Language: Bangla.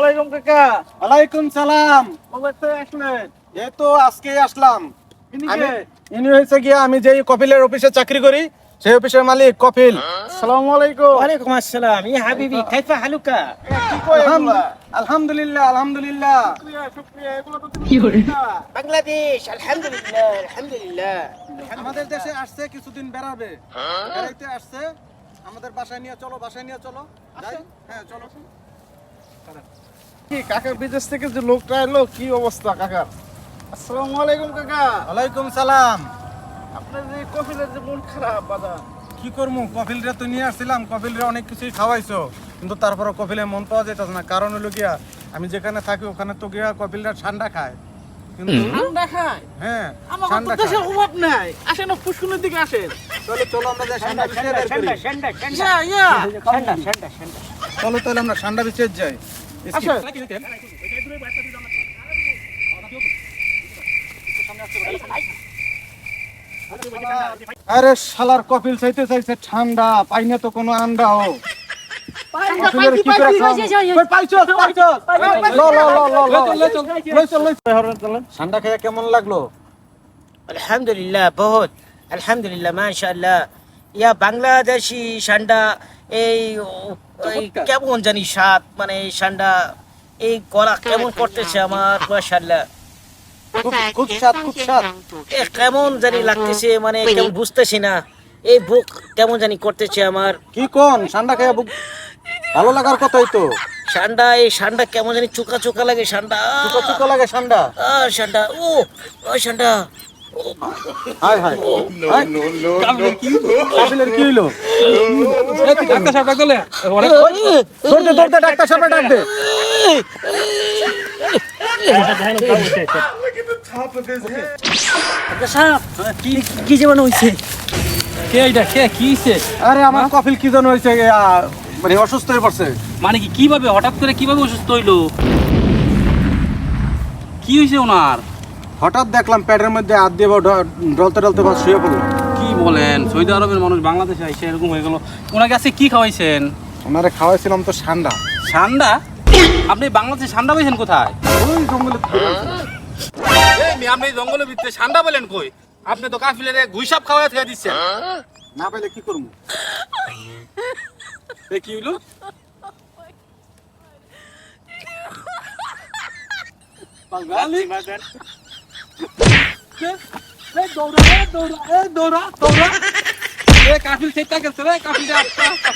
আলাইকুম কাকা। ওয়ালাইকুম সালাম। কবে থেকে আসলেন? এই তো আজকে আসলাম। ইনি আমি কে? ইনি হয়েছে গিয়া আমি যেই কপিলের অফিসে চাকরি করি সেই অফিসের মালিক কপিল। আসসালামু আলাইকুম। ওয়ালাইকুম আসসালাম ইয়া হাবিবি কাইফা হালুকা? কি কয় এগুলা? আলহামদুলিল্লাহ আলহামদুলিল্লাহ। শুকরিয়া শুকরিয়া, এগুলো তো তুমি বুঝি না। বাংলাদেশ আলহামদুলিল্লাহ আলহামদুলিল্লাহ। আমাদের দেশে আসছে কিছুদিন বেড়াবে, বেড়াইতে আসছে। আমাদের বাসায় নিয়ে চলো, বাসায় নিয়ে চলো। যাই, হ্যাঁ চলো। কি কাকা বিদেশ থেকে যে লোকটা এলো, কি অবস্থা কাকা? আসসালামু আলাইকুম কাকা। ওয়ালাইকুম সালাম। আপনার যে কফিলের যে মন খারাপ বাজার। কি করবো, কপিলরে তো নিয়ে আসছিলাম, কপিলরে অনেক কিছুই খাওয়াইছো, কিন্তু তারপরে কপিলে মন পাওয়া যেতেছে না। কারণ হলো গিয়া আমি যেখানে থাকি ওখানে তো গিয়া কপিলরা ঠান্ডা খায়, কিন্তু ঠান্ডা খায়? হ্যাঁ আমার ঠান্ডা তো দেশে খায়। অভাব নাই। আসেন পুষ্কুনের দিকে আসেন। তাহলে চলো আমরা যে ঠান্ডা বিচে বের করি। ইয়া ইয়া। চলো তাহলে আমরা ঠান্ডা বিচে যাই। আসেন। আরে শালার কপিল চাইছে ঠান্ডা, পাই না তো কোনো আন্ডাও। কপিলের কি করে খাওয়াবো? কই পাইছো? ল ল ল ল ল। ঠান্ডা খেয়ে কেমন লাগলো? আলহামদুলিল্লাহ বহুত আলহামদুলিল্লাহ মাশাআল্লাহ। ইয়া বাংলাদেশি ঠান্ডা এই এই কেমন জানি স্বাদ, মানে এই ঠান্ডা এই গলা কেমন করতেছে আমার মাশাআল্লাহ। খুব স্বাদ, খুব স্বাদ। এ কেমন জানি লাগতেছে, মানে কেমন বুঝতেছি না, এই বুক কেমন জানি করতেছে আমার। কি কোন ঠান্ডা খেয়ে ভালো লাগার কথাই তো। ঠান্ডা এই ঠান্ডা কেমন জানি চোকা চোকা লাগে ঠান্ডা। চুকা চুকা লাগে ঠান্ডা। ঠান্ডা ও ঠান্ডা। হায় হায় কপিলের কি হইলো? ডাক্তার সাহেব ডাক দিলে। ধরতে ধরতে ডাক্তার সাহেব ডাক দে। কি জীবন হয়েছে? কে এটা কে কি হইছে? আরে আমার কপিল কি যেন হয়েছে, মানে অসুস্থ হয়ে পড়ছে। মানে কি কিভাবে হঠাৎ করে কিভাবে অসুস্থ হইলো? কি হইছে ওনার? হঠাৎ দেখলাম পেটের মধ্যে হাত দিয়ে ডলতে ডলতে বা শুয়ে পড়লো। কি বলেন, সৌদি আরবের মানুষ বাংলাদেশে আইসে এরকম হয়ে গেল? ওনাকে আজকে কি খাওয়াইছেন? ওনারে খাওয়াইছিলাম তো ঠান্ডা। ঠান্ডা? আপনি বাংলাদেশে ঠান্ডা পাইছেন কোথায়? ওই জঙ্গলে আপনি জঙ্গলের ভিতরে ঠান্ডা পেলেন কই? আপনি তো কাফিলের গুইসাপ খাওয়া খেয়ে দিচ্ছেন। না পাইলে কি করবো? কি হইলো? দৌড়া দৌড়া দৌড়া দৌড়া কাফিল সেটা গেছে রে, কাফিল